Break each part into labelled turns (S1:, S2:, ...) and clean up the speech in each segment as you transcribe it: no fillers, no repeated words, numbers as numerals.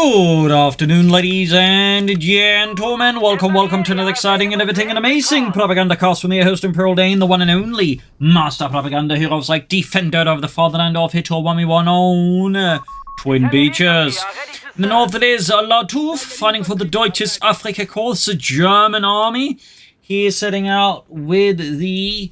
S1: Good afternoon, ladies and gentlemen. Welcome to another exciting and everything and amazing Propagandacast with me, your host Imperial Dane, the one and only Master Propaganda Heroes like Defender of the Fatherland of Hitler 1v1 on Twin Beaches. In the north it is Lattouf fighting for the Deutsches Afrikakorps, the German army. He is setting out with the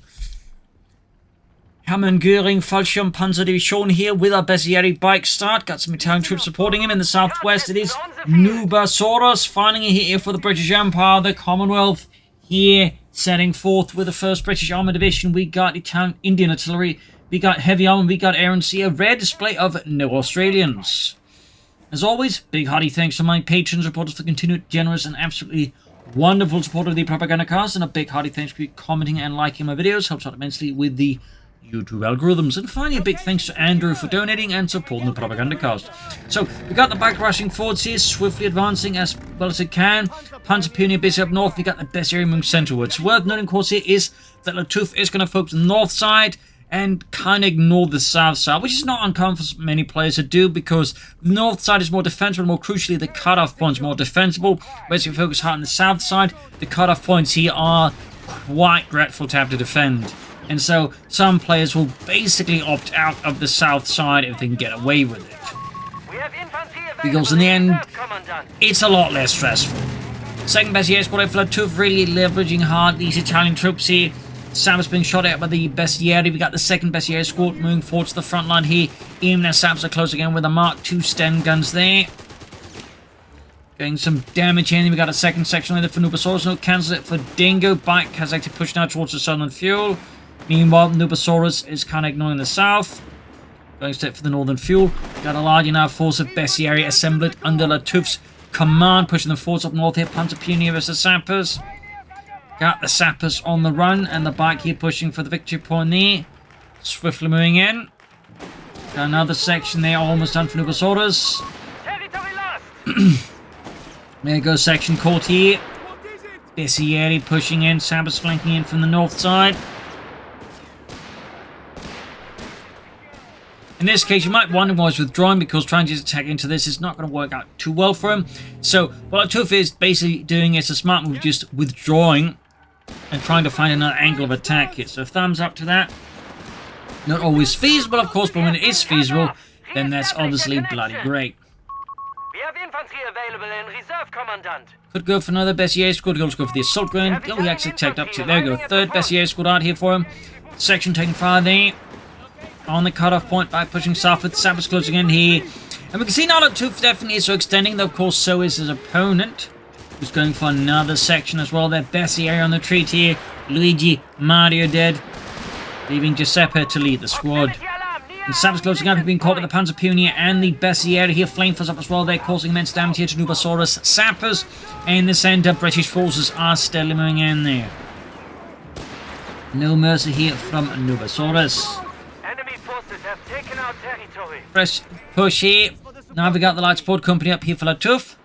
S1: Hammer Göring Fallschirmpanzerdivision here with our Bessieri bike start. Got some Italian troops supporting him. In the southwest it is Nubosarus fighting here for the British Empire, the Commonwealth. Here setting forth with the 1st British Armour Division. We got Italian Indian artillery, we got heavy armor, we got air and sea. A rare display of no Australians. As always, big hearty thanks to my patrons, supporters for continued generous and absolutely wonderful support of the Propagandacast, and a big hearty thanks for you commenting and liking my videos. Helps out immensely with the YouTube algorithms. And finally, a big thanks to Andrew for donating and supporting the Propagandacast. So, we got the bike rushing forwards here, swiftly advancing as well as it can. Panzer Pioneer busy up north, we got the best area moving centerwards. Worth noting, of course, here is that Lattouf is going to focus on the north side and kind of ignore the south side, which is not uncommon for many players to do, because the north side is more defensible, more crucially, the cutoff points more defensible. Whereas if you focus hard on the south side, the cutoff points here are quite dreadful to have to defend. And so some players will basically opt out of the south side if they can get away with it. Because in the end, it's a lot less stressful. 2nd Bessieri squad for Lattouf really leveraging hard these Italian troops here. Sab's being shot at by the Bessieri. We got the 2nd Bessieri squad moving forward to the front line here. Even as Sabs are close again with the Mark II Sten guns there. Getting some damage in. We got a 2nd section later for Nubosarus. No, cancels it for Dingo. Bike has actually pushed now towards the southern fuel. Meanwhile, Nubosarus is kind of ignoring the south. Going straight for the northern fuel. Got a large enough force of Bessieri assembled under Lattouf's command, pushing the force up north here. Panzer Pioneer versus Sappers. Got the Sappers on the run, and the bike here pushing for the victory point there. Swiftly moving in. Got another section there, almost done for Nubosarus. There goes section caught here. Bessieri pushing in, Sappers flanking in from the north side. In this case, you might wonder why he's withdrawing, because trying to attack into this is not going to work out too well for him. So, what Lattouf is basically doing is a smart move, just withdrawing and trying to find another angle of attack here. So, thumbs up to that. Not always feasible, of course, but when it is feasible, then that's obviously bloody great. Could go for another Bessieri squad, could also go for the assault grenade. Oh, he actually tagged up to it. There we go. 3rd Bessieri squad out here for him. Section taking fire there. On the cutoff point by pushing southward. Sappers closing in here. And we can see now that Lattouf definitely is so extending, though of course so is his opponent, who's going for another section as well. They're Bessieri on the retreat here. Luigi, Mario dead, leaving Giuseppe to lead the squad. And Sappers closing up. He's been caught with the Panzer Pioneer and the Bessieri here. Flamethrowers up as well. They're causing immense damage here to Nubosarus. Sappers in the center. British forces are steadily moving in there. No mercy here from Nubosarus. Fresh push here. Now we got the light support company up here for Lattouf.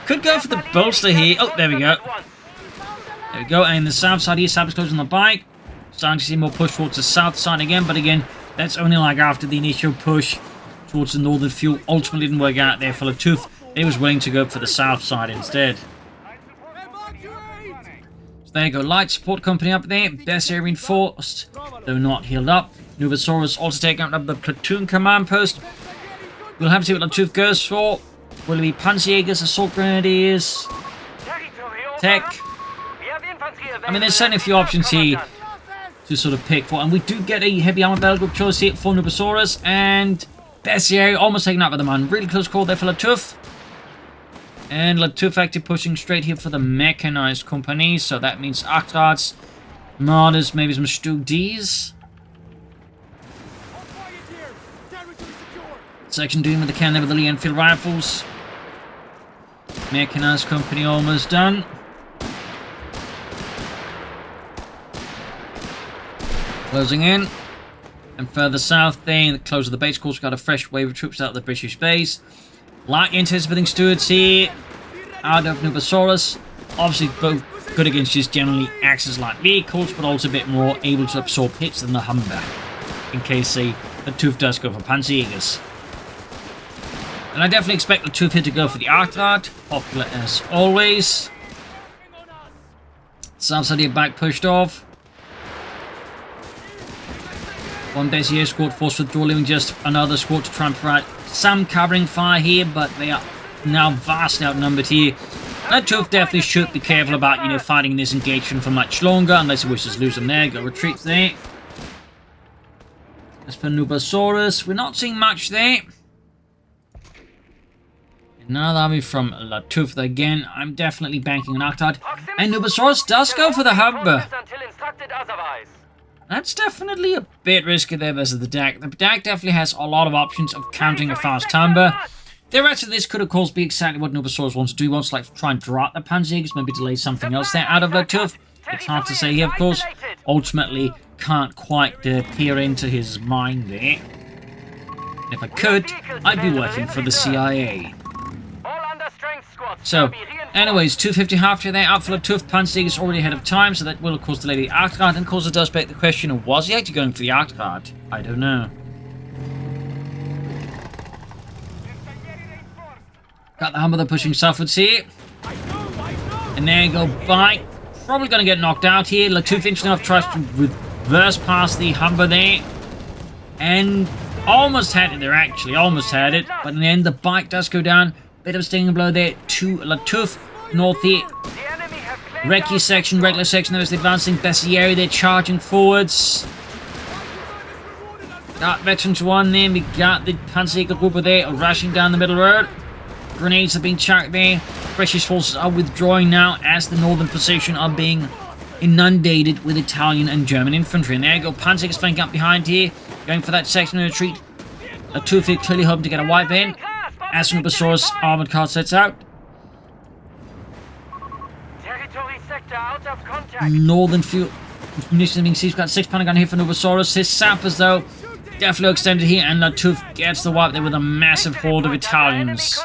S1: Could go for the bolster here. Oh, there we go. There we go. And the south side here, Sappers closing the bike. Starting to see more push towards the south side again. But again, that's only like after the initial push towards the northern fuel ultimately didn't work out there for Lattouf. He was willing to go for the south side instead. So there you go. Light support company up there. Bessieri reinforced, though not healed up. Nubosarus also taking up the platoon command post. We'll have to see what Lattouf goes for. Will it be Panzerjägers, Assault Grenadiers, Tech? I mean, there's certainly a few options here to sort of pick for. And we do get a heavy armor battle group choice here for Nubosarus. And Bessieri almost taken out by the man. Really close call there for Lattouf. And Lattouf actually pushing straight here for the mechanized company. So that means Achtards, Marders, maybe some Stu Ds. Section doing with the cannon with the Lee Enfield rifles. Mechanized company almost done. Closing in. And further south there, the close of the base course, we've got a fresh wave of troops out of the British base. Light anticipating stewards here. Out of Nubosarus. Obviously both good against just generally axes like vehicles, but also a bit more able to absorb hits than the Humber. In case the Lattouf does go for Panzerjägers. And I definitely expect Lattouf here to go for the Arctrat. Popular as always. South side here back pushed off. One Bezier squad forced withdraw, leaving just another squad to try and provide some covering fire here, but they are now vastly outnumbered here. Lattouf definitely should be careful about, you know, fighting this engagement for much longer, unless he wishes to lose them there. Go retreats there. As for Nubosarus, we're not seeing much there. Another army from Lattouf again. I'm definitely banking on Arctrat. And Nubosarus does go for the Humber. That's definitely a bit risky there versus the DAK. The DAK definitely has a lot of options of countering a fast Humber. Theoretically, this could, of course, be exactly what Nubosarus wants to do. He wants to, like, try and draw out the Panzerjägers, maybe delay something else there out of Lattouf. It's hard to say here, of course. Ultimately, can't quite peer into his mind there. And if I could, I'd be working for the CIA. So, anyways, 250 half there, out for Lattouf. Panzerjäger is already ahead of time, so that will, of course, delay the Arctrat. And, of course, it does beg the question, was he actually going for the Arctrat? I don't know. Got the Humber, they're pushing southwards here. And there you go, bite. Probably going to get knocked out here. Lattouf, interesting enough, tries to reverse past the Humber there. And almost had it there, actually. Almost had it. But in the end, the bike does go down. Bit of a stinging blow there to Lattouf. North here. Recce section, regular section, there is the advancing Bezier. They're charging forwards. Got Veterans 1 there. We got the Panzerjäger group there rushing down the middle road. Grenades are being chucked there. British forces are withdrawing now as the northern position are being inundated with Italian and German infantry. And there you go, Panzerjägers flanking up behind here, going for that section of retreat. Lattouf here clearly hoping to get a wipe in as Nubosarus armored car sets out. Northern field munitions being seized. We've got 6 pounder gun here for Nubosarus. His sappers though definitely extended here, and Lattouf gets the wipe there with a massive horde of Italians.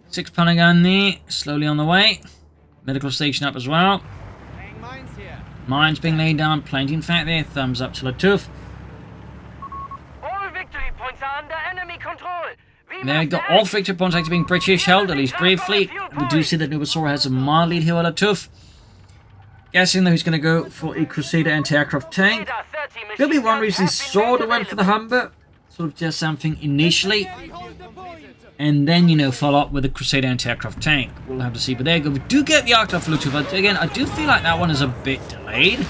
S1: 6 pounder gun there, slowly on the way. Medical station up as well. Mines being laid down, plenty in fact there. Thumbs up to Lattouf. There we go, all victory points actually being British held, at least briefly. We do see that Nubosarus has a mild lead here with Lattouf. Guessing though he's going to go for a Crusader anti-aircraft tank. Could be one reason he sort of went for the Humber. Sort of just something initially. And then, you know, follow up with a Crusader anti-aircraft tank. We'll have to see. But there you go. We do get the Arctrat for Lattouf. But again, I do feel like that one is a bit delayed.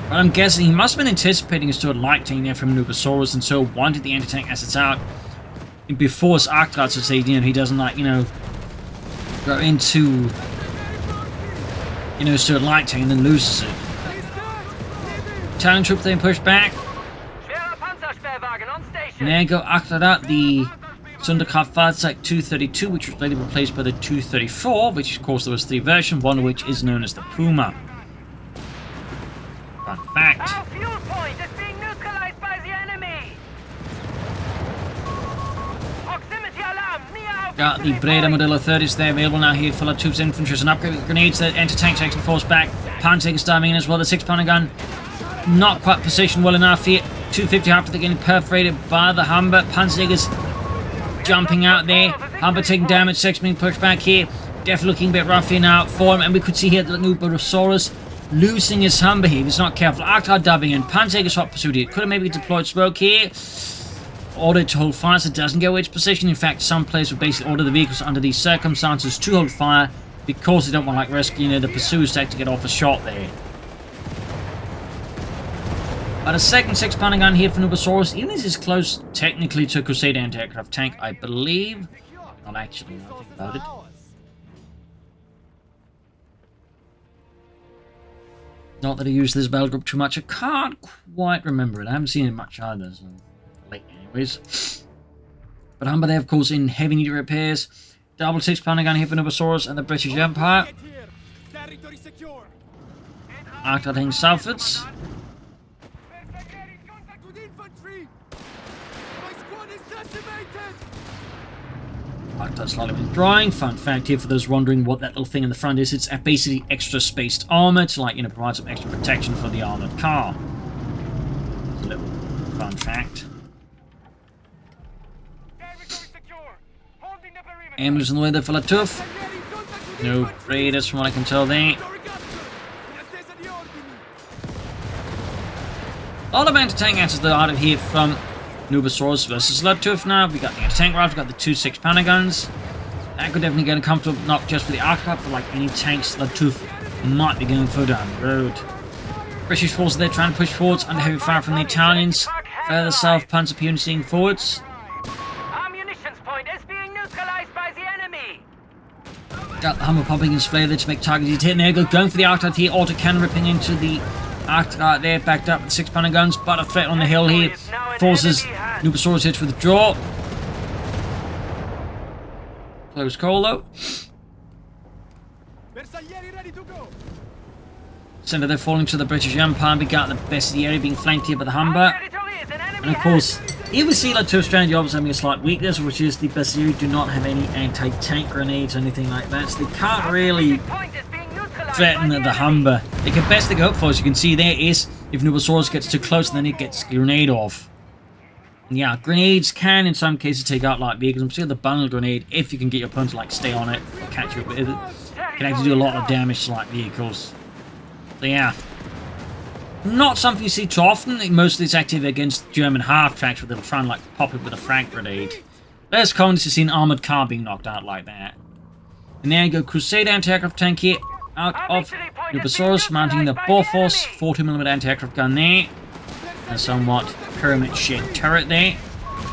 S1: But I'm guessing he must have been anticipating a sort of light tank there from Nubosarus, and so wanted the anti-tank as it's out before his Arctrat, so say, you know, he doesn't, like, you know, go into, you know, sort of light tank and then loses it. Italian troops then pushed back. And there you go, Arctrat, the Sonderkraft Fahrzeug 232, which was later replaced by the 234, which of course there was 3 versions, one of which is known as the Puma. Fun fact.
S2: Our fuel point is being neutralized by the enemy. Proximity alarm near.
S1: Got the Breda Modello 30s there available now here for Lattouf's infantry. And upgrade with grenades that anti-tank section force back. Panzerjäger starting in as well. The 6 pounder gun not quite positioned well enough here. 250 after they're getting perforated by the Humber. Panzerjägers jumping out there. Humber taking damage. Section being pushed back here. Definitely looking a bit rough here now for him. And we could see here that Nubosarus losing his Humber here. He's not careful. Arctrat dubbing in. Panzerjägers hot pursuit here. Could have maybe deployed smoke here. Ordered to hold fire, so it doesn't go its position. In fact, some players would basically order the vehicles under these circumstances to hold fire because they don't want, like, risk, you know, the pursuers to get off a shot there. But a second 6 pounder gun here for Nubosarus. Even this is close technically to a Crusader anti-aircraft tank, I believe. Not actually, now I think about it. Not that I use this battle group too much. I can't quite remember it. I haven't seen it much either, so late anyways. But Humber there, of course, in heavy need repairs. Double 6 pounder gun here for Nubosarus and the British Empire. Arctrat heading southwards. Arctrat slightly withdrawing. Fun fact here for those wondering what that little thing in the front is. It's basically extra spaced armor to, like, you know, provide some extra protection for the armored car. A little fun fact. Ambulance on the way there for Lattouf. No raiders from what I can tell there. A lot of anti-tank answers that are out of here from Nubosarus versus Lattouf now. We got the anti-tank rifle, we got the 2 6-pounder guns. That could definitely get a comfortable, not just for the archetype, but like any tanks Lattouf might be going for down the road. British forces there trying to push forwards under heavy fire from the Italians. Further south, Panzer punishing forwards.
S2: Our munitions point is being neutralized by the enemy.
S1: Got the Hummer pumping his flare there to make targets he's hitting there. Going for the archetype here, auto-cannon ripping into the archetype there, backed up with 6-pounder guns, but a threat on the hill here forces Nubosarus here to withdraw. Close call though. Center they're falling to the British Empire. We got the best of the area being flanked here by the Humber. And of course, here we see Lattouf's strategy obviously having a slight weakness, which is the Bestiary do not have any anti-tank grenades or anything like that, so they can't really threaten the Humber. The best they can hope for, as you can see there, is if Nubosarus gets too close, then it gets grenade off. And yeah, grenades can in some cases take out light vehicles, and particularly the bundle grenade, if you can get your opponent to like stay on it or catch you up with it, can actually do a lot of damage to light vehicles. So yeah, not something you see too often. Most of it's active against German half-tracks where they'll try and like pop it with a frag grenade. Less common to see an armoured car being knocked out like that. And there you go, Crusader anti-aircraft tank here out of Nubosarus, mounting the Bofors 40mm anti-aircraft gun there. A somewhat pyramid-shaped turret there,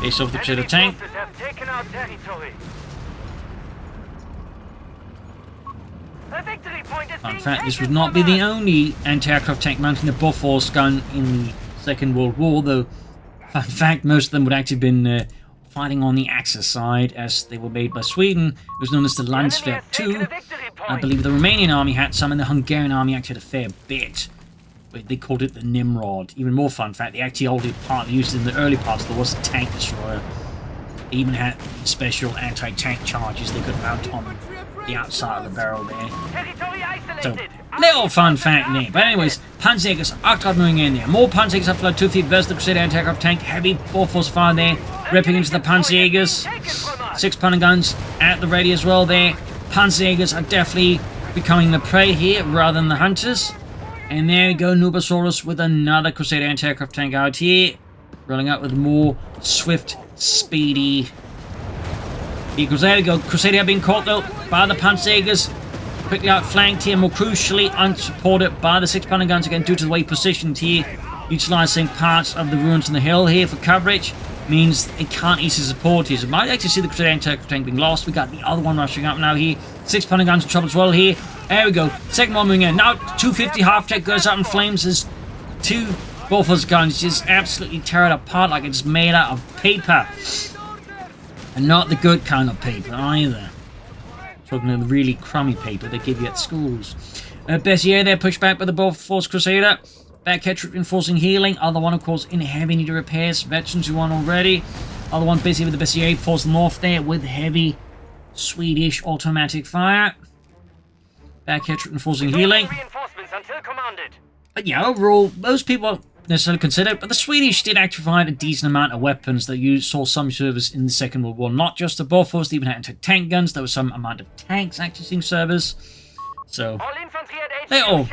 S1: based off the Crusader tank. In fact, this would not be the only anti-aircraft tank mounting the Bofors gun in the Second World War, though, in fact, most of them would actually have been fighting on the Axis side, as they were made by Sweden. It was known as the Landswehr 2. I believe the Romanian army had some, and the Hungarian army actually had a fair bit. They called it the Nimrod. Even more fun fact, they actually only partly used it in the early parts. There was a tank destroyer. They even had special anti-tank charges they could mount on the outside of the barrel there. So, little fun fact there. But anyways, Panzerjägers, archetype moving in there. More Panzerjägers up for Lattouf versus the Crusader anti-aircraft tank. Heavy Bofors fire there, ripping into the Panzerjägers. 6-pounder guns at the ready as well there. Panzerjägers are definitely becoming the prey here rather than the hunters. And there you go, Nubosarus with another Crusader anti-aircraft tank out here. Rolling out with more swift, speedy vehicles. There we go. Crusader being caught though by the Panzerjägers. Quickly outflanked here, more crucially unsupported by the 6-pounder guns again due to the way positioned here. Utilising parts of the ruins on the hill here for coverage means it can't easily support here. So might actually see the Crusader anti-aircraft tank being lost. We got the other one rushing up now here. 6-pounder guns in trouble as well here. There we go. Second one moving in. Now 250 half-track goes up in flames as 2 Bofors guns just absolutely tear it apart like it's made out of paper. And not the good kind of paper either. Talking of the really crummy paper they give you at schools. Bessier there pushed back by the Bofors Crusader. Backcatch reinforcing healing. Other one, of course, in heavy need of repairs. Veterans who won already. Other one busy with the Bessier. Force them off there with heavy Swedish automatic fire. Backcatch reinforcing healing. But yeah, overall, most people won't necessarily consider it, but the Swedish did actually provide a decent amount of weapons that saw some service in the Second World War. Not just the Bofors, they even had anti-tank guns. There was some amount of tanks actually seeing service. So, little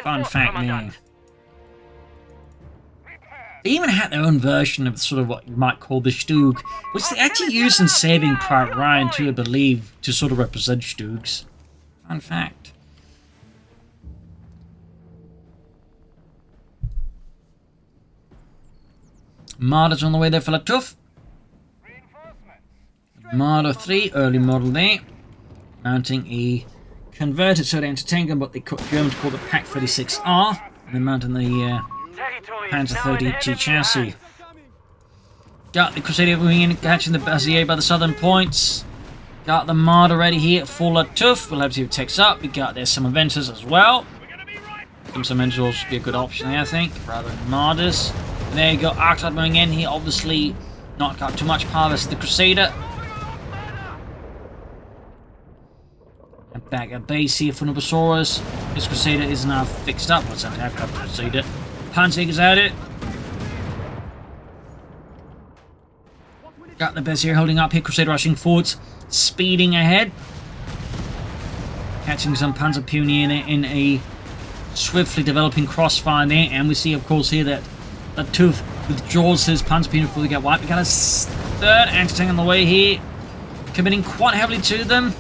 S1: fun fact there. They even had their own version of sort of what you might call the Stug, which they actually used in Saving Private Ryan too, I believe, to sort of represent Stugs. Fun fact. Marders on the way there for Lattouf. Marder 3, early model there. Mounting a converted sort of anti-tank gun, but the Germans call it Pak 36R. And then mounting the Panzer 30G chassis. Got the Crusader moving in, catching the Bessier by the southern points. Got the Marder ready here for Lattouf. We'll have to see if it takes up. We got there some Avengers as well. Some Avengers should be a good option there, I think, rather than Marders. And there you go, archetype moving in here. Obviously, not got too much power versus the Crusader. And back at base here for Nubosarus. This Crusader is now fixed up. What's that aircraft Crusader? Panzerjägers at it. Got the Bezier holding up here. Crusader rushing forwards, speeding ahead. Catching some Panzer Pioneer in a swiftly developing crossfire there. And we see, of course, here that Lattouf withdraws his Panzer Pioneer before they get wiped. We got a third anti-tank on the way here, committing quite heavily to them.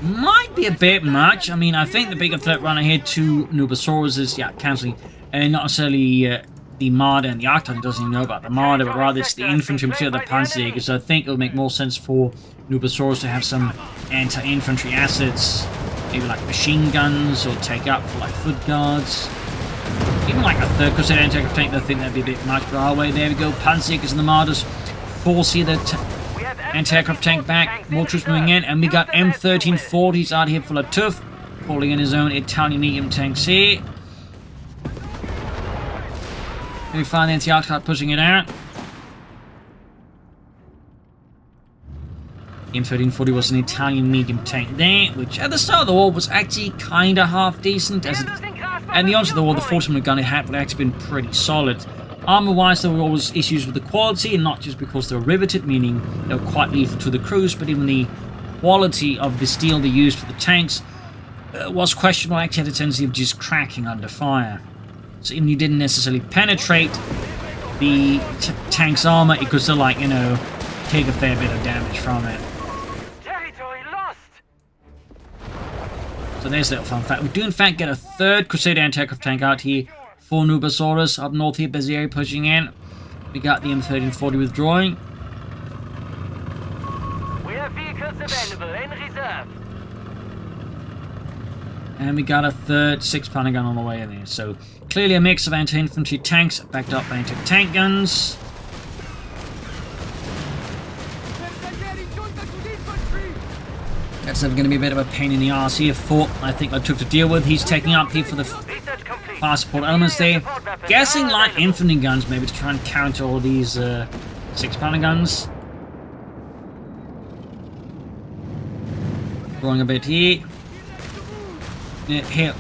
S1: Might be a bit much. I mean, I think the bigger threat run ahead to Nubosarus is, cancelling, and not necessarily the Marder and the Arcton. He doesn't even know about the Marder, but rather it's the infantry, particularly the Panzerjäger. So I think it would make more sense for Nubosarus to have some anti-infantry assets, maybe like machine guns, or take up for like foot guards. Even like a third Crusader anti-aircraft tank, I think that'd be a bit much. But our way, there we go. Panzerjägers and the Marders force here the anti-aircraft tank back. More troops moving in, and we got M1340s out here for Lattouf, calling in his own Italian medium tanks here. We find the anti-aircraft pushing it out. The M1340 was an Italian medium tank there, which at the start of the war was actually kind of half decent. At the onset of the war, the 40mm gun it had would actually been pretty solid. Armor-wise, there were always issues with the quality, and not just because they were riveted, meaning they were quite lethal to the crews, but even the quality of the steel they used for the tanks was questionable. Actually had a tendency of just cracking under fire. So even if you didn't necessarily penetrate the tank's armor, it could still, like, you know, take a fair bit of damage from it.
S2: Territory lost.
S1: So there's a little fun fact. We do in fact get a third Crusader anti-aircraft tank out here for Nubosarus. Up north here, Bezier pushing in. We got the M1340 withdrawing.
S2: We have vehicles available in reserve.
S1: And we got a third 6-pounder gun on the way there. So clearly a mix of anti-infantry tanks backed up by anti-tank guns. That's going to be a bit of a pain in the arse here for, I think, Lattouf to deal with. He's taking up here for the fire support elements there. Guessing light infantry guns maybe to try and counter all these 6-pounder guns. Growing a bit here. Here,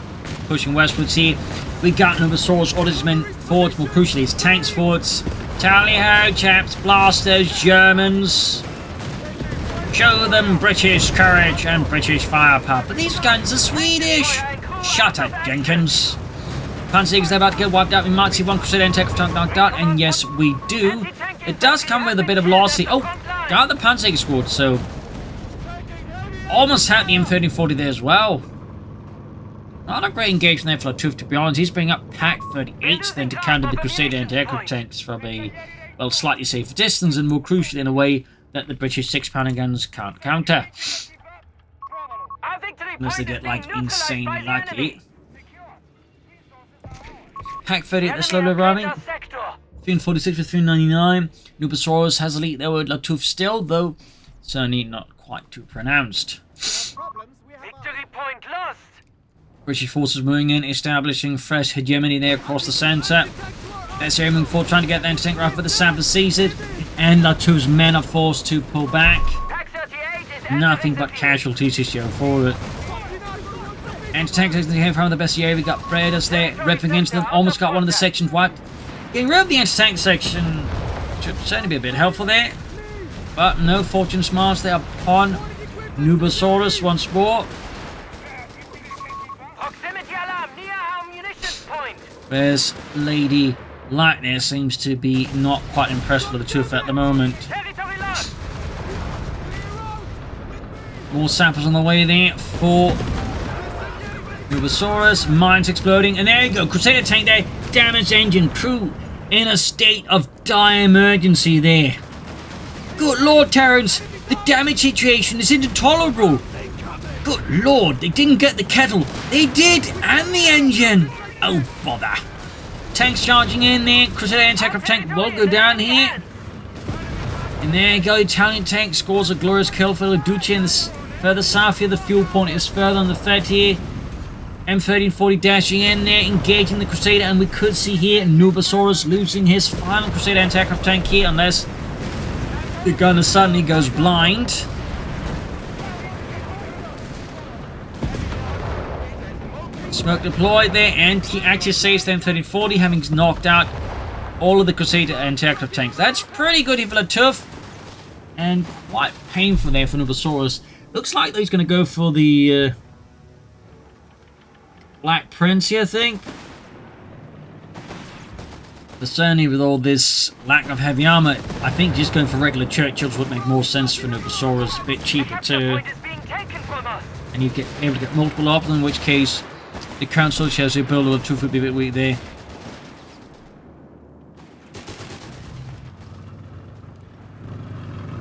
S1: pushing westwards here. We got Nubosarus, orders his men forwards, more crucially his tanks forwards. Tally-ho, chaps, blasters, Germans. Show them British courage and British firepower. But these guns are Swedish! Shut up, Jenkins. Panzerjägers, they're about to get wiped out. We might see one Crusader anti-aircraft tank knocked out, and yes, we do. It does come with a bit of loss here. Oh, got the Panzerjäger squad, so almost had the M1340 there as well. Not a great engagement there for Lattouf, to be honest. He's bringing up Pack 38 then to counter the Crusader anti-aircraft tanks from a, well, slightly safer distance, and more crucially in a way that the British 6-pounder guns can't counter. Unless they get, like, insanely lucky. Pack 38, they're slowly arriving. 346 with 399. Nubosarus has a lead there with Lattouf still, though certainly not quite too pronounced.
S2: Victory point lost.
S1: British forces moving in, establishing fresh hegemony there across the centre. They're moving forward, trying to get the anti-tank rifle, but the Sampler sees it, and Lattouf's men are forced to pull back. Nothing but casualties to show for it. Anti-tank takes the hand from the best year. We got Bredas there, ripping into them, almost got one of the sections wiped. Getting rid of the anti-tank section should certainly be a bit helpful there. But no fortune smiles there upon Nubosarus once more.
S2: Proximity alarm near our munitions point.
S1: Whereas Lady Lightner seems to be not quite impressed with the Lattouf at the moment.
S2: Territory lost.
S1: More samples on the way there for Nubosarus. Mines exploding, and there you go. Crusader tank there. Damaged engine. Crew in a state of dire emergency there. Good Lord, Terrence. The damage situation is intolerable. Good Lord, they didn't get the kettle. They did, and the engine. Oh, bother. Tanks charging in there. Crusader anti-aircraft tank will go down here. And there you go. Italian tank scores a glorious kill for Laducci. And further south here, the fuel point is further on the threat here. M1340 dashing in there, engaging the Crusader. And we could see here Nubosarus losing his final Crusader anti-aircraft tank here, unless the gunner suddenly goes blind. Smoke deployed there, and he actually saves the M1340, having knocked out all of the Crusader anti-aircraft tanks. That's pretty good here for Lattouf. And quite painful there for Nubosarus. Looks like he's going to go for the Black Prince here, I think. But certainly with all this lack of heavy armor, I think just going for regular Churchills would make more sense for Nubosarus. A bit cheaper too. And you'd get able to get multiple of them, in which case the current soldier shows the build of Lattouf would be a bit weak there.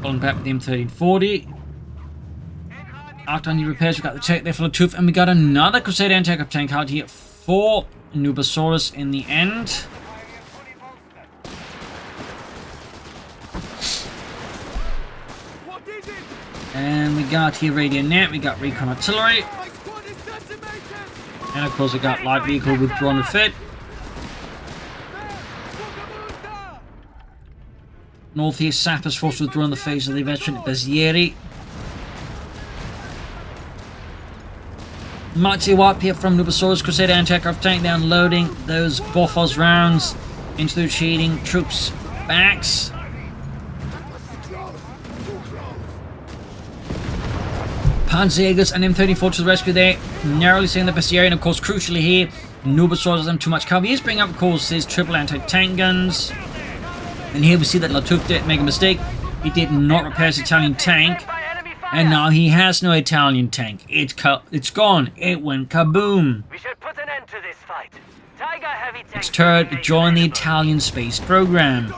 S1: Following back with the M1340. After any repairs, we got the tank there for Lattouf, and we got another Crusader anti-aircraft tank out here for Nubosarus in the end. And we got here radio net, we got recon artillery. And of course we got light vehicle withdrawn and fit. Northeast sappers forced withdrawn in the face of the veteran Bezieri. Mighty wipe here from Nubosarus Crusader anti-aircraft tank. They're unloading those Bofors rounds into the retreating troops' backs. Panzerjägers and M34 to the rescue there, narrowly saving the Bezieri, and of course crucially here, Nubosarus has them too much cover. He is bringing up of course his triple anti-tank guns. And here we see that Lattouf did make a mistake. He did not repair his Italian tank. And now he has no Italian tank. It's gone. It went kaboom.
S2: We should put an end to this fight. Tiger heavy tank.
S1: Its turret joined the Italian space program.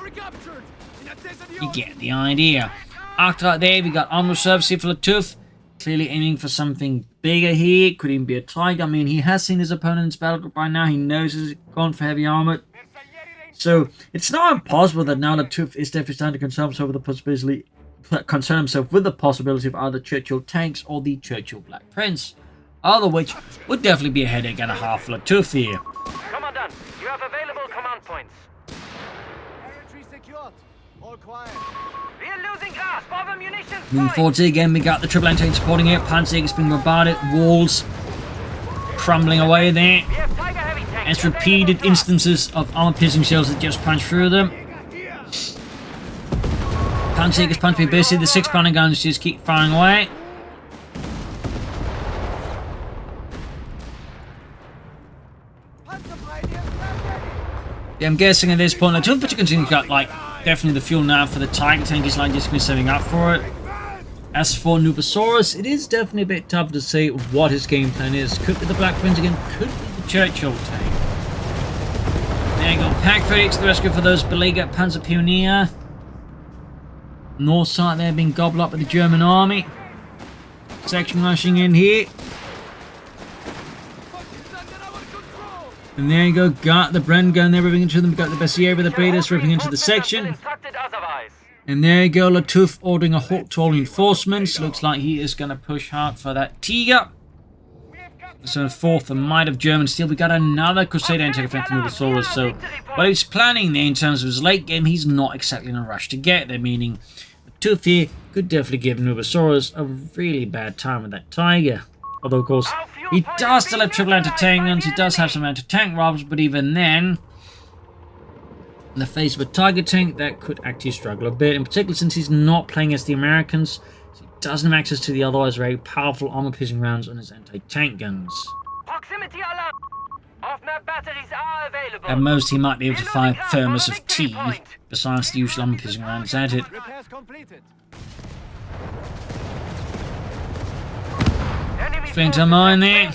S1: You get the idea. After that there, we got Armour service here for Lattouf. Clearly aiming for something bigger here. Could even be a Tiger. I mean, he has seen his opponent's battle group by now. He knows he's gone for heavy armor. So it's not impossible that now Lattouf is definitely starting to concern himself with the possibility of either Churchill tanks or the Churchill Black Prince. Either which would definitely be a headache and a half for Lattouf here.
S2: Commandant, you have available command points.
S3: Territory secured. All quiet.
S2: We are losing grasp of a munitions
S1: Moving forward again, we got the triple anti-tank supporting it. Panzerjägers being bombarded, walls crumbling away there.
S2: We have Tiger heavy tanks.
S1: As repeated instances of armor-piercing shells that just punch through them. Panzerjägers punch me busy, the 6-pounder guns just keep firing away. Yeah, I'm guessing at this point, Lattouf, but you can see he's got like definitely the fuel now for the Tiger tank. He's like just been setting up for it. As for Nubosarus, it is definitely a bit tough to say what his game plan is. Could be the Black Prince again, could be the Churchill tank. There you go, Pack 38 to the rescue for those beleaguered Panzer Pioneer. North side there being gobbled up by the German army. Section rushing in here. And there you go, got the Bren gun there ripping into them, got the Bezieri with the Betas ripping into the section. And there you go, Lattouf ordering a halt to all reinforcements. Looks like he is going to push hard for that Tiger. So fourth, a might of German steel. We got another Crusader anti-aircraft from Nubosarus. So what he's planning there in terms of his late game, he's not exactly in a rush to get there. Meaning, Lattouf here could definitely give Nubosarus a really bad time with that Tiger. Although, of course, he does still have triple anti-tank guns. He does have some anti-tank rifles, but even then, in the face of a Tiger tank, that could actually struggle a bit. In particular, since he's not playing as the Americans, so he doesn't have access to the otherwise very powerful armor-piercing rounds on his anti-tank guns.
S2: Proximity alarm. Off-map batteries are available.
S1: At most, he might be able to fire thermos of tea, besides the usual armor-piercing rounds at it.
S3: Repairs completed.
S1: Straight into mine there.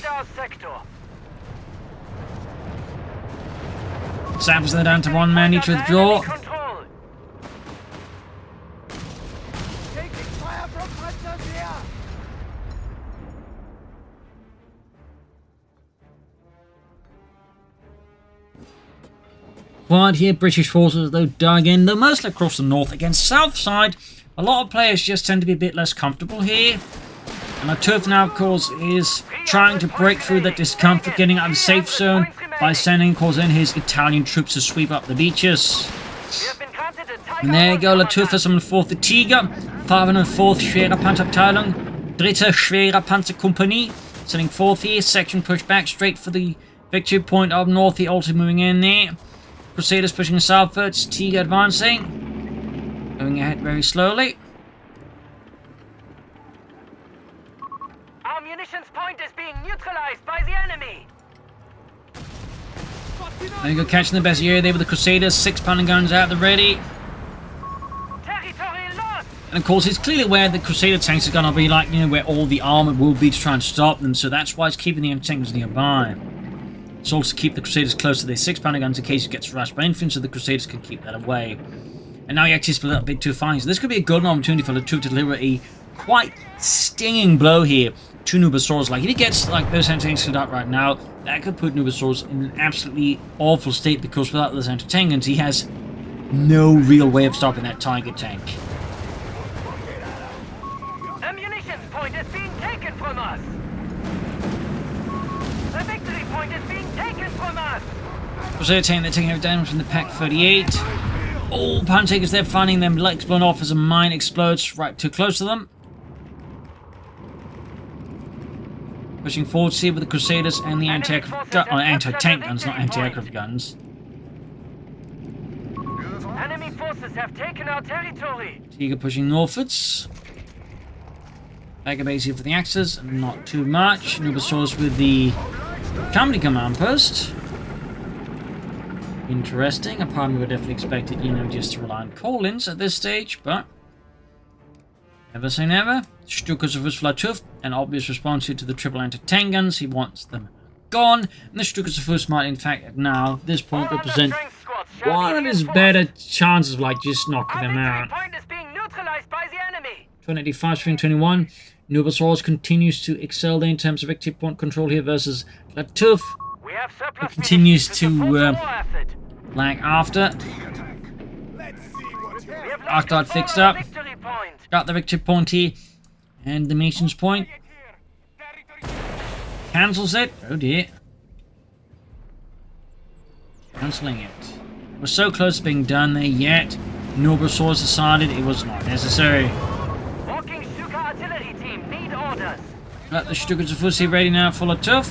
S1: Sappers are down to one man, each withdraw.
S3: Taking fire from Panzers here.
S1: Quiet here, British forces though dug in, though mostly across the north against south side. A lot of players just tend to be a bit less comfortable here. And Lattouf now, of course, is trying to break through that discomfort, getting out of the safe zone by sending, of course, in his Italian troops to sweep up the beaches. And there you go, Lattouf has summoned forth the Tiger, 504th Schwere Panzerabteilung, 3. Schwere Panzerkompanie, sending forth here, section pushed back straight for the victory point up north, he also moving in there. Crusaders pushing southwards. Tiga advancing. Going ahead very slowly.
S2: Our munitions point is being neutralized by the enemy.
S1: There you go, catching the Bezier there with the Crusaders. 6-pounder guns out the ready.
S2: Territory lost.
S1: And of course, it's clearly where the Crusader tanks are going to be, like, you know, where all the armor will be to try and stop them. So that's why it's keeping the anti-tankers nearby. It's also to keep the Crusaders close to their 6-pounder guns in case it gets rushed by infantry, so the Crusaders can keep that away. And now he actually split up a bit too fine. So this could be a golden opportunity for Lattouf to deliver a quite stinging blow here to Nubosarus. Like, if he gets like those anti-tanks stood up right now, that could put Nubosarus in an absolutely awful state, because without those anti-tank guns, he has no real way of stopping that Tiger tank.
S2: The munitions point is being taken from us. The victory point is being taken from us.
S1: Crusader tank, they're taking damage from the Pack 38. All pound takers, they're finding them legs blown off as a mine explodes right too close to them. Pushing forward here with the Crusaders and the anti-tank guns, not anti-aircraft guns.
S2: Enemy forces have taken our territory.
S1: Tiga pushing northwards. Back base here for the Axis, not too much. Nubosarus with the company command post. Interesting. A part of me would definitely expect it, you know, just to rely on call-ins at this stage, but never say never. Stukas of Lattouf, an obvious response here to the triple anti-tank guns. He wants them gone. And the Stukas of might, in fact, now, at this point, represent one of his better chances of, like, just knocking them out. 285 to 21. Nubosarus continues to excel there in terms of victory point control here versus Lattouf. He continues to lag after. Archdart fixed up. Got the victory point here. And the missions point. Cancels it. Oh dear. Cancelling it. It was so close to being done there, yet Nubosarus decided it was not necessary.
S2: Walking Stuka artillery team, need orders.
S1: Got the Stukas of Fusi ready now for Lattouf.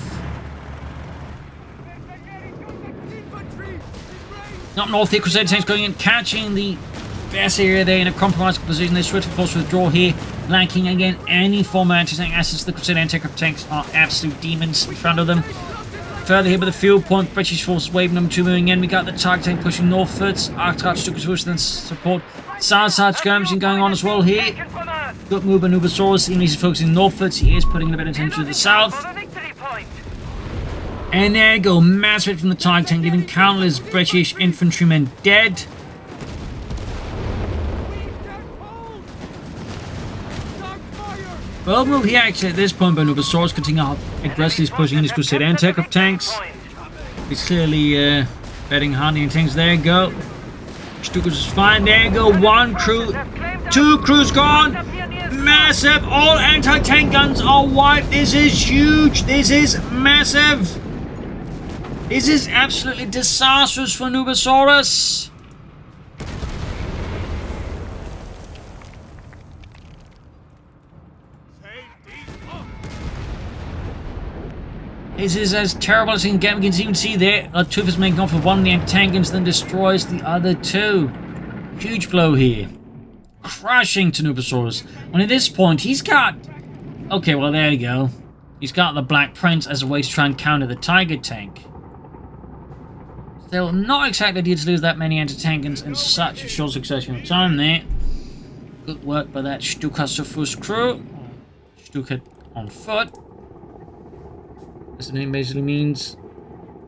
S1: Up north here, Crusader tanks going in, catching the best area there in a compromised position. They swiftly force withdraw here, lacking again any form of anti-tank assets. The Crusader anti-aircraft tanks are absolute demons in front of them. Further here with the field point, British forces wave number 2 moving in. We got the Tiger tank pushing northwards. Archdart Stukas then support. Side skirmishing going on as well here. Good move by Nubosarus, even he's focusing northwards. He is putting a bit of attention to the south. And there you go, massive hit from the Tiger tank, leaving countless British infantrymen dead. Well move here actually at this point by Nubosarus, continuing aggressively pushing in his Crusader anti-aircraft tanks. He's clearly betting hardly in tanks. There you go. Stukas is fine. There you go. 1 crew, 2 crews gone. Massive. All anti-tank guns are wiped. This is huge. This is massive. This is absolutely disastrous for Nubosarus. This is as terrible as it can get. We can even see there, Lattouf is making off with one of the anti-tank guns, then destroys the other 2. Huge blow here. Crashing to Nubosarus. And at this point, he's got... Okay, well, there you go. He's got the Black Prince as a way to try and counter the Tiger tank. Still, not exactly ideal to lose that many anti-tank guns in such a short succession of time there. Good work by that Stuka crew. Stuka on foot. As the name basically means.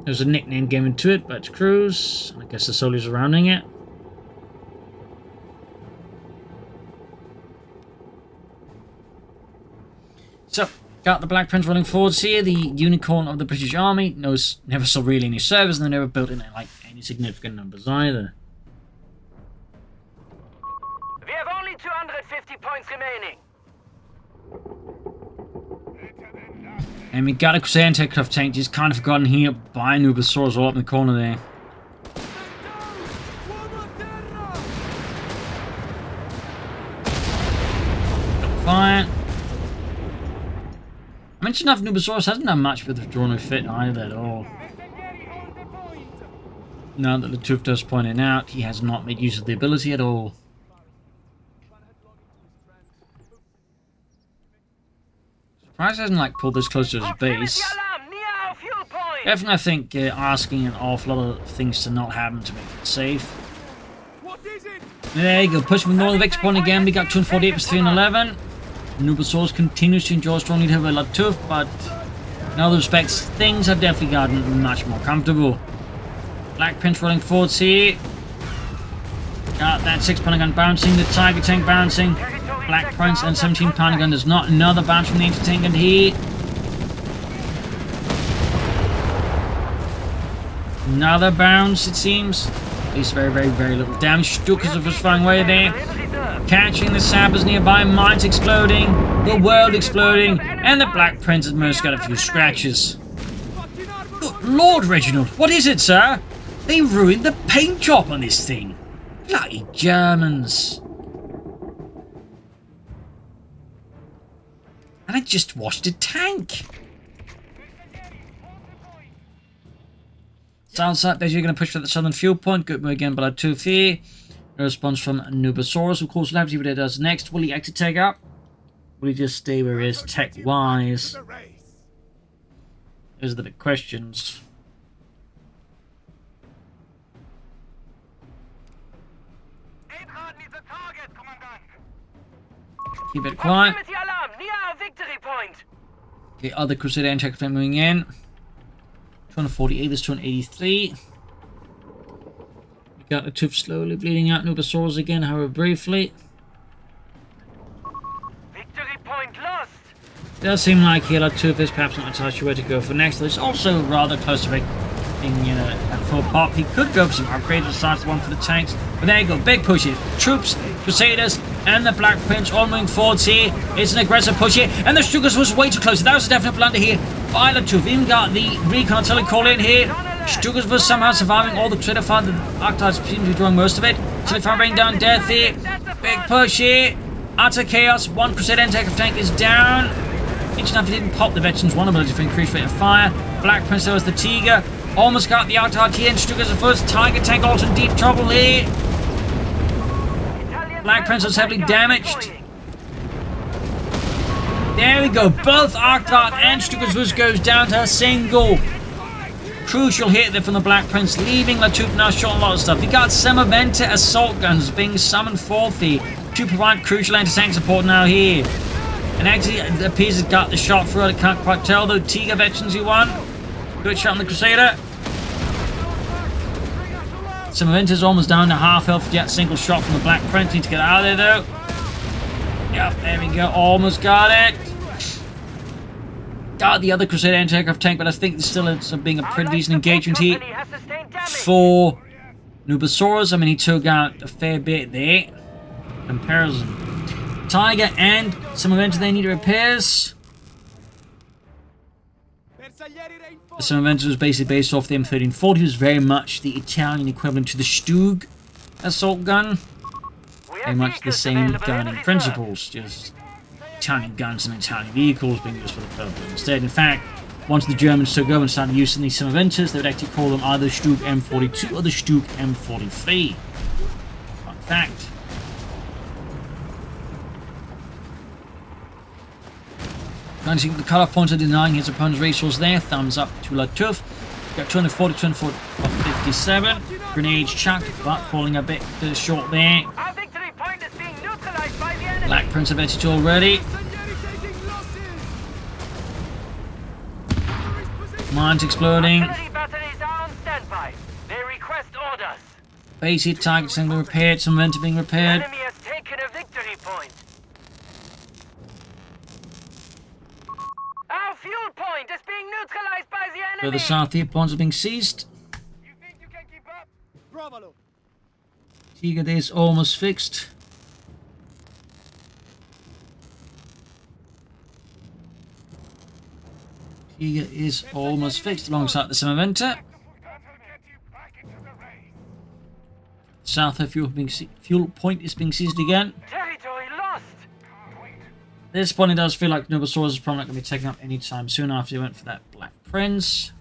S1: There's a nickname given to it, but it's crews. I guess the soldiers surrounding it. So, got the Black Prince running forwards here. The unicorn of the British Army never saw really any service, and they never built in like any significant numbers either.
S2: We have only 250 points remaining.
S1: And we got a Crusader anti-aircraft tank just kind of forgotten here by Nubosarus all up in the corner there. Fire. I mentioned enough, Nubosarus hasn't done much with the withdrawn fit either at all. Now that Lattouf does point it out, he has not made use of the ability at all. Surprised he hasn't pulled this close to his base. Definitely, I think asking an awful lot of things to not happen to make it safe. There you go, pushing from the northern victory point again. We got 248 versus 311. Nubosarus continues to enjoy a strong lead over Lattouf, but in other respects, things have definitely gotten much more comfortable. Black Prince rolling forwards here. Got that 6-pounder gun bouncing, the Tiger tank bouncing. Black Prince and 17-pounder gun does not. Another bounce from the anti-tank gun here. Another bounce, it seems. At least very, very, very little damage. Stukas are just flying away there. Catching the sappers nearby. Mines exploding. The world exploding. And the Black Prince has most got a few scratches. Good Lord, Reginald. What is it, sir? They ruined the paint job on this thing. Bloody Germans. And I just washed a tank. Sounds like they're going to push for the southern fuel point. Good move again by Lattouf here. No response from Nubosarus. Of course, we'll have to see what he does next. Will he actually take up? Will he just stay where he is tech-wise? Those are the big questions. Keep it quiet. Okay, other Crusader anti-tank moving in. 248, there's 283. We got Lattouf slowly bleeding out Nubosarus again, however briefly.
S2: Victory point lost.
S1: It does seem like here Lattouf is perhaps not entirely sure where to go for next. There's also rather close to being at full pop. He could go for some upgrades besides the one for the tanks. But there you go, big push here. Troops, Crusaders, and the Black Prince all moving forwards here. It's an aggressive push here, and the Stukas was way too close. That was a definite blunder here by Lattouf. Even got the recon artillery call in here. Stukas was somehow surviving all the Crusader fire. The Arctides seem to be drawing most of it. Artillery fire bringing down death here. Big push here. Utter chaos. One Crusader tank is down. Each enough he didn't pop the veterans' one ability for increased rate of fire. Black Prince was the Tiger. Almost got the Arctide here, and Stukas the first. Tiger tank also in deep trouble here. Black Prince was heavily damaged. There we go. Both Arctide and Stukas goes down to a single. Crucial hit there from the Black Prince, leaving Lattouf now short a lot of stuff. We got Semaventa assault guns being summoned forth here to provide crucial anti-tank support now here. And actually, it appears it got the shot through. I can't quite tell though. Tiger veterans he won. Good shot on the Crusader. Semaventa's almost down to half health. Yet single shot from the Black Prince. Need to get out of there though. Yep, there we go. Almost got it. Got the other Crusader anti-aircraft tank, but I think this still ends up being a pretty decent engagement here for Nubosarus. I mean, he took out a fair bit there. Comparison. Tiger and Semaventa, they need repairs. The Semaventa was basically based off the M1340. It was very much the Italian equivalent to the Stug assault gun. Very much the same gunning principles, just Italian guns and Italian vehicles being used for the purpose instead. In fact, once the Germans took over and started using these Semaventas, they would actually call them either Stug M42 or the Stug M43. Fun fact. Managing the cut-off points of denying his opponent's resource there. Thumbs up to Lattouf. Got 240, 240 of 57. Grenades chucked, but falling a bit short there.
S2: Our victory point is being neutralized by the enemy.
S1: Black Prince advantage already. Mines exploding.
S2: Artillery batteries are on standby. They request orders.
S1: Basic targets being repaired. Some events are being
S2: The
S1: repaired.
S2: enemy has taken a victory point. Our fuel point is being neutralized by the enemy.
S1: Further south, the points are being seized.
S3: You think you can keep up? Bravo.
S1: Tiger is almost fixed. Tiger is almost fixed alongside the Semaventa. South of fuel point is being seized again.
S2: Territory lost.
S1: At this point, it does feel like Nubosarus is probably not going to be taken up anytime soon after he went for that Black Prince.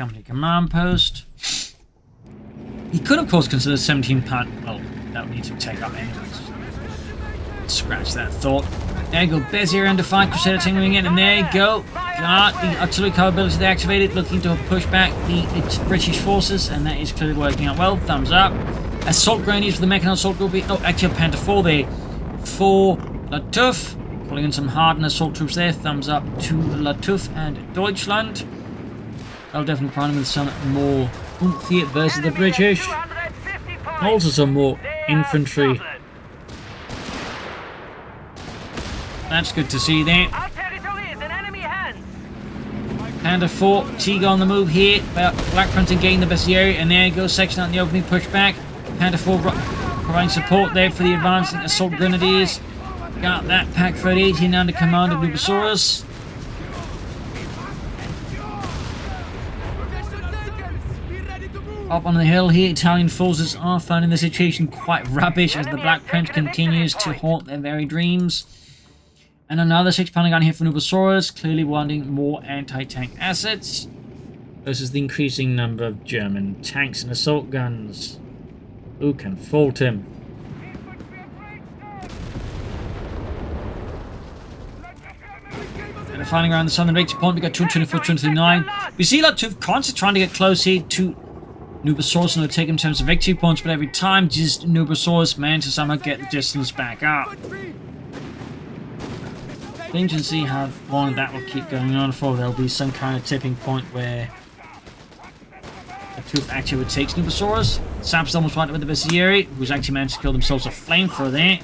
S1: Company command post. He could, of course, consider 17 pound. Well, that would need to take up anyways. Scratch that thought. There you go. Bezier under fire. Crusader tingling in, and there you go. Got the artillery capability they activated, looking to push back the British forces, and that is clearly working out well. Thumbs up. Assault grenades for the mechanized assault group. Oh, actually, a Panther 4 there for Lattouf. Calling in some hardened assault troops there. Thumbs up to Lattouf and Deutschland. I'll definitely find him with some more oomph here versus the British. Also some more infantry. That's good to see there. Panther 4, Tiger on the move here. Black Prince gaining the best area, and there you go. Section out in the opening, push back. Panther 4 providing support there for the advancing assault grenadiers. Got that Pack 38 here under command of Nubosarus. Up on the hill here, Italian forces are finding the situation quite rubbish as the Black Prince continues to haunt their very dreams. And another 6-pounder gun here for Nubosarus, clearly wanting more anti-tank assets versus the increasing number of German tanks and assault guns. Who can fault him? And finally around the southern victory point, we got 224, 239. We see Lattouf constantly trying to get close here to Nubosarus and take him in terms of victory points, but every time just Nubosarus manages to somehow get the distance back up. Interesting to see how long that will keep going on for. There'll be some kind of tipping point where Lattouf actually would take Nubosarus. Sap's almost right with the Bezier, who's actually managed to kill themselves a flamethrower there.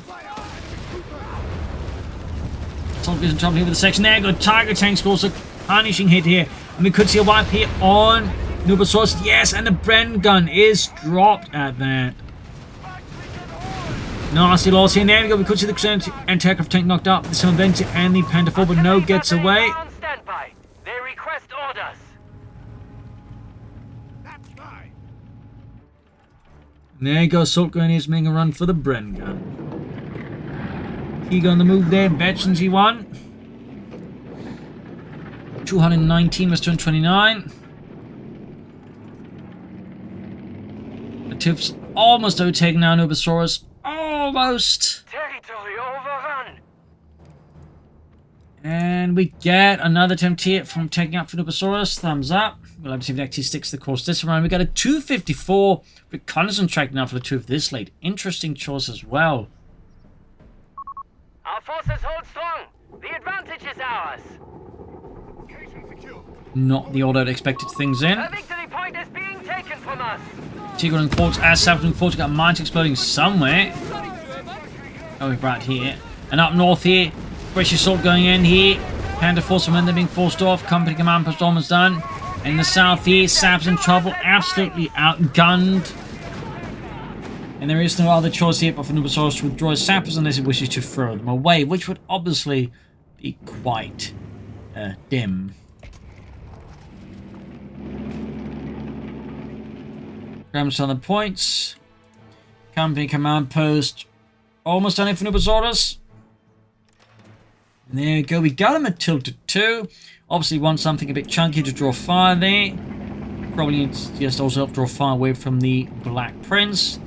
S1: Soldiers in trouble here with the section there. Good Tiger tank scores a punishing hit here. And we could see a wipe here on Nubosarus. Yes, and the Bren gun is dropped at that. Nasty loss here. There we go. We could see the Crusader anti-aircraft tank knocked out. The Summerventure and the Panther 4, but no gets away.
S2: They request orders.
S1: And there you go. Assault grenadiers making a run for the Bren gun. Tiger on the move there. Veterans E1. 219 was 229. Lattouf's almost overtaken now Nubosarus. Almost.
S2: Territory overrun.
S1: And we get another attempt here from taking out for Nubosarus. Thumbs up. We'll have to see if it actually sticks the course this round. We got a 254 reconnaissance track now for Lattouf this late. Interesting choice as well.
S2: Our forces hold strong. The advantage is ours.
S1: Not the order I'd expected things in.
S2: A victory point is being taken from us.
S1: Tiger and Quartz as South and Quartz got mines exploding somewhere. Oh, we're right here. And up north here, British assault going in here. Panther force men, they're being forced off. Company command post almost done. And in the south here, Sap's in trouble, absolutely outgunned. And there is no other choice here but for Nubosarus to withdraw his sappers unless he wishes to throw them away, which would obviously be quite dim. Grab some of the points. Company command post almost done it for Nubosarus. And there you go, we got him at tilted 2. Obviously want something a bit chunky to draw fire there. Probably needs to just also help draw fire away from the Black Prince.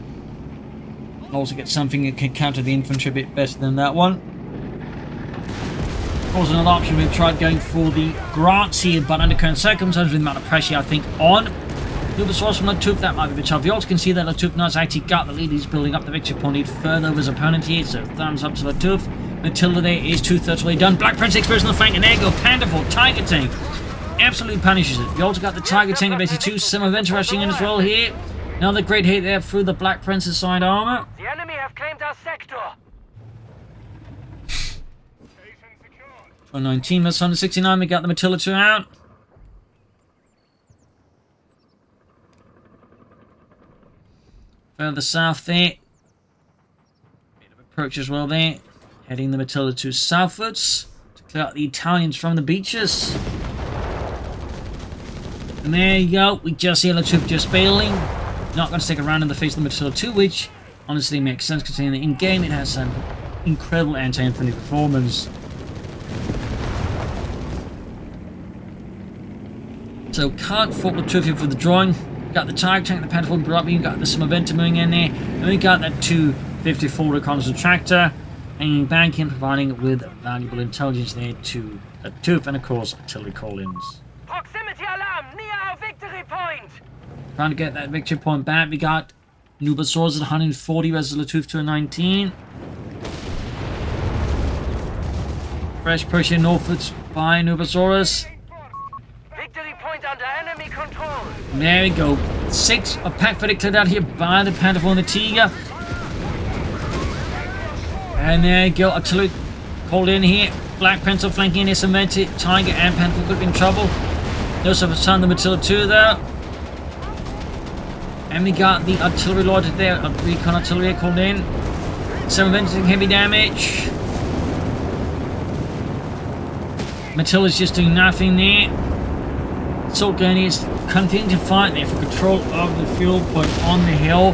S1: Also get something that can counter the infantry a bit better than that one. Also another option, we've tried going for the Grants here, but under current circumstances with the amount of pressure I think on Nubosarus from Lattouf, that might be a bit tough. You also can see that Lattouf now has actually got the lead. He's building up the victory point further over his opponent here, so thumbs up to Lattouf. Matilda there is 2/3 way done. Black Prince explodes on the flank, and there you go, Panther 4, Tiger tank. Absolutely punishes it. You also got the Tiger tank at 82, some events rushing in as well here. Another great hit there through the Black Prince's side armor.
S2: The enemy have claimed our sector.
S1: 119 versus 169, we got the Matilda 2 out. Further south there. Bit of approach as well there. Heading the Matilda 2 southwards to clear out the Italians from the beaches. And there you go, we just see Lattouf just bailing. Not going to stick around in the face of the Matilda 2, which honestly makes sense considering that in game it has some incredible anti-infantry performance. So can't fault Lattouf here for the drawing. Got the Tiger tank, the Pentagon brought up, you got the some momentum moving in there, and we got that 254 reconnaissance tractor hanging back in, providing with valuable intelligence there to Lattouf, and of course artillery call-ins.
S2: Proximity alarm near our victory point.
S1: Trying to get that victory point back. We got Nubosarus at 140 versus Lattouf to a 19. Fresh push in northwards by Nubosarus.
S2: Victory point under enemy control.
S1: There we go. 6 a pack for declared out here by the Panther and the Tiger. And there you go. Artillery called in here. Black Pencil flanking in cemented. Tiger and Panther could be in trouble. No surface on the Matilda 2 though. And we got the artillery loaded there. Recon artillery called in. Some venting heavy damage. Matilda's just doing nothing there. Assault gun is continuing to fight there for control of the fuel point on the hill.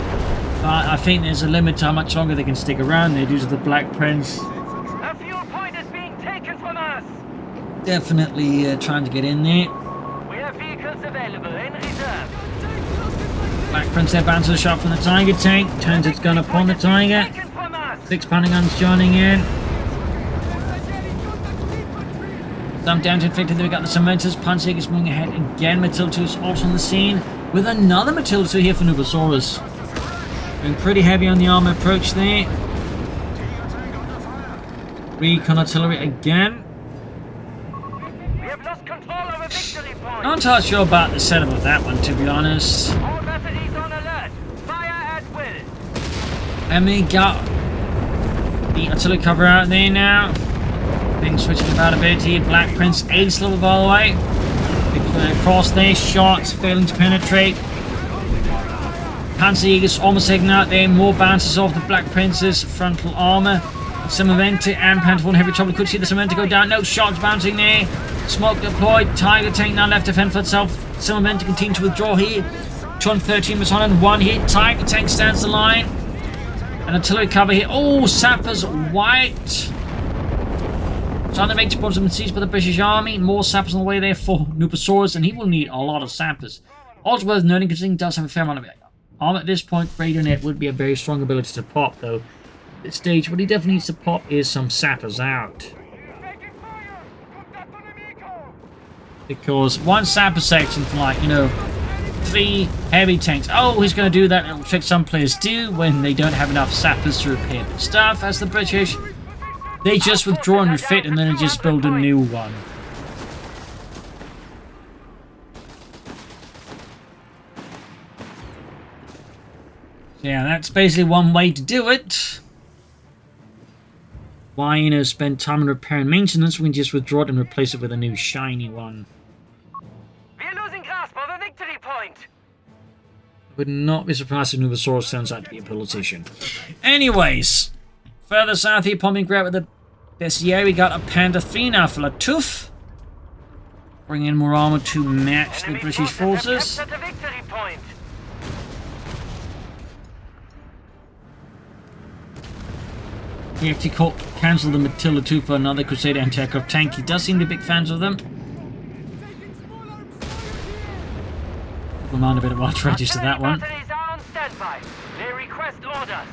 S1: But I think there's a limit to how much longer they can stick around there due to the Black Prince.
S2: The fuel point is being taken from us.
S1: Definitely trying to get in there.
S2: We have vehicles available in reserve.
S1: Black Prince there bounces a shot from the Tiger tank. Turns its gun upon the Tiger.
S2: Taken from us.
S1: 6 pounding guns joining in. Some damage inflicted. Then we got the Cementers. Punchseekers moving ahead again. Matilda 2 is also on the scene with another Matilda 2 here for Nubosarus. Going pretty heavy on the armor approach there. Recon artillery again.
S2: We have lost control over victory point.
S1: Not entirely sure about the setup of that one, to be honest.
S2: All batteries on alert. Fire at will.
S1: And we got the artillery cover out there now. Things switching about a bit here. Black Prince ace level by the way. Across there, shots failing to penetrate. Panzerjägers almost taken out there. More bounces off the Black Prince's frontal armor. Cementa and Panther in heavy trouble. Could see the Cementa go down. No shots bouncing there. Smoke deployed. Tiger tank now left to fend for itself. Cementa continues to withdraw here. 213 was on and 1 hit. Tiger tank stands the line. And artillery cover here. Oh, sappers white. Trying to make supports and seized by the British Army. More sappers on the way there for Nubosarus, and he will need a lot of sappers. Also worth noting, considering he does have a fair amount of armor at this point, Radio Net would be a very strong ability to pop, though. At this stage, what he definitely needs to pop is some sappers out. Because one sapper section for, like, 3 heavy tanks. Oh, he's going to do that. It'll trick some players do when they don't have enough sappers to repair the stuff, as the British. They just withdraw and refit and then they just build a new one. Yeah, that's basically one way to do it. Why, spend time on repair and maintenance when you just withdraw it and replace it with a new shiny one.
S2: We're losing grasp of a victory point.
S1: Would not be surprised if Nubosarus turns out to be a politician. Anyways, further south here, pumping grab with the Bessier, we got a Panther 3 now for Lattouf. Bring in more armor to match the British forces.
S2: At the victory point.
S1: He actually cancelled the Matilda 2 for another Crusader anti-aircraft tank. He does seem to be big fans of them. Remind a bit of artillery to that one.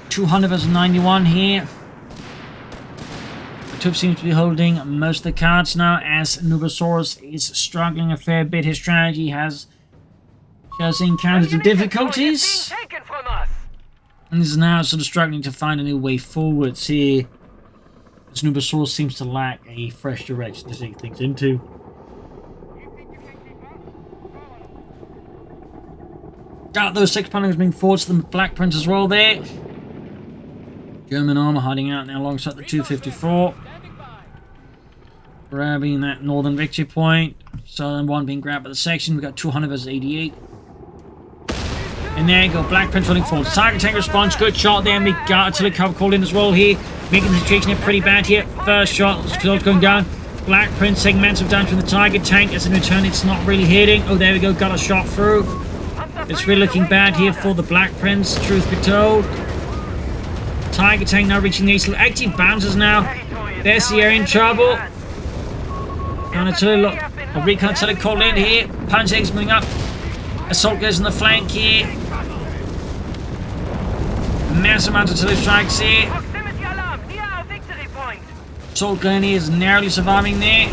S1: 200 versus 91 here. Lattouf seems to be holding most of the cards now, as Nubosarus is struggling a fair bit. His strategy has encountered some difficulties. And is now sort of struggling to find a new way forwards here. As Nubosarus seems to lack a fresh direction to take things into. Got those 6 pounders being forced to the Black Prince as well there. German armor hiding out now alongside the 254. Grabbing that northern victory point. Southern one being grabbed by the section. We got 200 versus 88. And there you go, Black Prince running forward. Tiger tank response, good shot there. And we got artillery cover called in as well here. Making the situation here pretty bad here. First shot, going down. Black Prince taking massive damage from the Tiger tank. As in return, it's not really hitting. Oh, there we go, got a shot through. It's really looking bad here for the Black Prince, truth be told. Tiger tank now reaching the ace. Actually bounces now. There's the air in trouble. And a recon artillery called in here. Panzer's moving up. Assault goes in the flank here. Massive amount of artillery strikes here.
S2: Proximity alarm near our victory point.
S1: Assault gun is narrowly surviving there.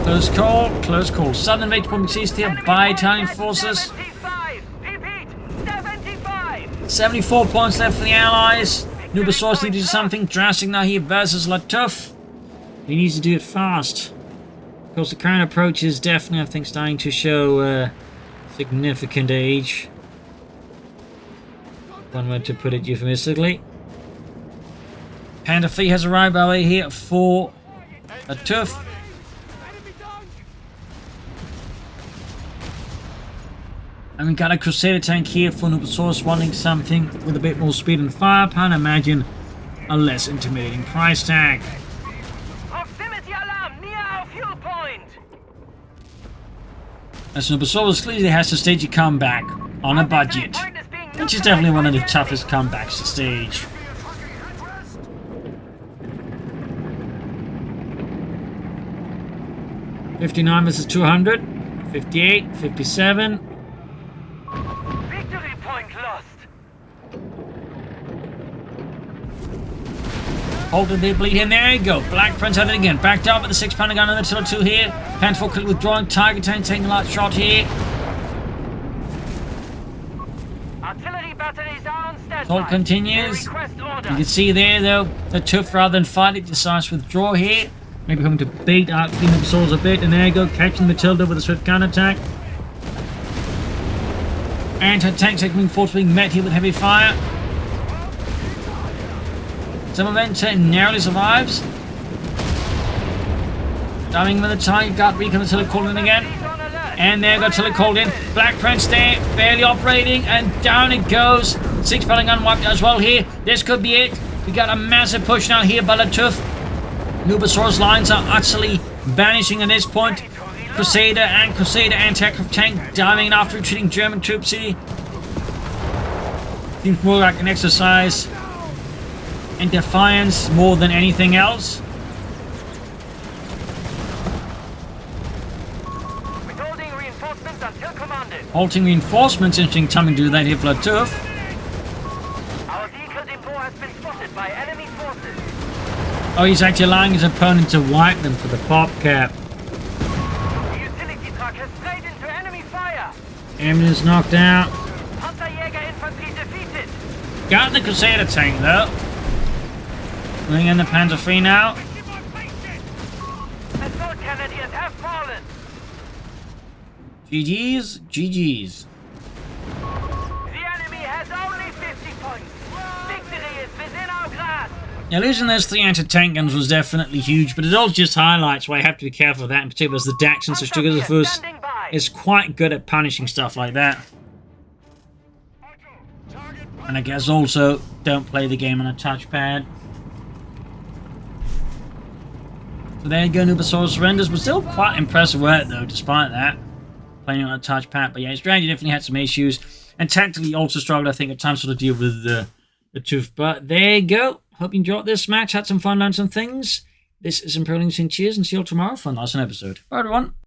S1: Close call, close call. Southern victory point seized here by Italian forces.
S2: 75. Repeat, 75.
S1: 74 points left for the Allies. Nubosarus needs to do something drastic now here versus Lattouf. He needs to do it fast. Of course, the current approach is definitely, I think, starting to show significant age. One way to put it euphemistically. Panther Fleet has arrived by the way here for Lattouf. And we got a Crusader tank here for Nubosarus wanting something with a bit more speed and firepower, and imagine a less intimidating price tag.
S2: Proximity alarm near our fuel point.
S1: As Nubosarus clearly has to stage a comeback on a budget, which is definitely one of the toughest comebacks to stage. $59 versus 200, 58, 57.
S2: Victory point lost.
S1: Halted their bleed in. There you go. Black Prince had it again. Backed up with the 6-pounder gun on the Tiller 2 here. Panther 4 withdrawing. Tiger tank taking a light shot here.
S2: Artillery batteries are on standby.
S1: Assault continues.
S2: Request order.
S1: You can see there though, the Lattouf rather than fight it decides to withdraw here. Maybe coming to bait out clean up souls a bit, and there you go, catching Matilda with a swift counterattack. Anti-tank taking force being met here with heavy fire. Some event narrowly survives. Diving with the target, got recon until it called in again. And there got Tiller called in. Black Prince there, barely operating, and down it goes. 6-pounder gun wiped as well here. This could be it. We got a massive push now here by Lattouf. Nubosarus lines are utterly vanishing at this point. Crusader and Crusader anti-aircraft tank diving in after retreating German troops here. Seems more like an exercise in defiance more than anything else.
S2: Withholding reinforcements until commanded.
S1: Halting reinforcements, interesting timing to do that here for Lattouf.
S2: Our vehicle depot has been spotted by enemy forces.
S1: Oh, he's actually allowing his opponent to wipe them for the pop cap.
S2: The utility truck has strayed into enemy fire.
S1: Eminence knocked out.
S2: Panzerjäger infantry defeated.
S1: Got the Crusader tank though. Bring in the Panther 3 now.
S2: Assault Canadians have fallen.
S1: GG's, GG's.
S2: The enemy has only 50 points. Victory is within our grasp.
S1: Now, losing those 3 anti-tank guns was definitely huge, but it all just highlights why I have to be careful of that, in particular as the DAK, since Nubosarus is quite good at punishing stuff like that. And I guess also, don't play the game on a touchpad. So there you go, Nubosarus surrenders, but still quite impressive work though, despite that. Playing on a touchpad, but yeah, his strategy definitely had some issues, and tactically also struggled, I think, at times to deal with the Lattouf. But there you go. Hope you enjoyed this match, had some fun, learned some things. This is Imperial Links, cheers, and see you all tomorrow for another episode. Bye everyone.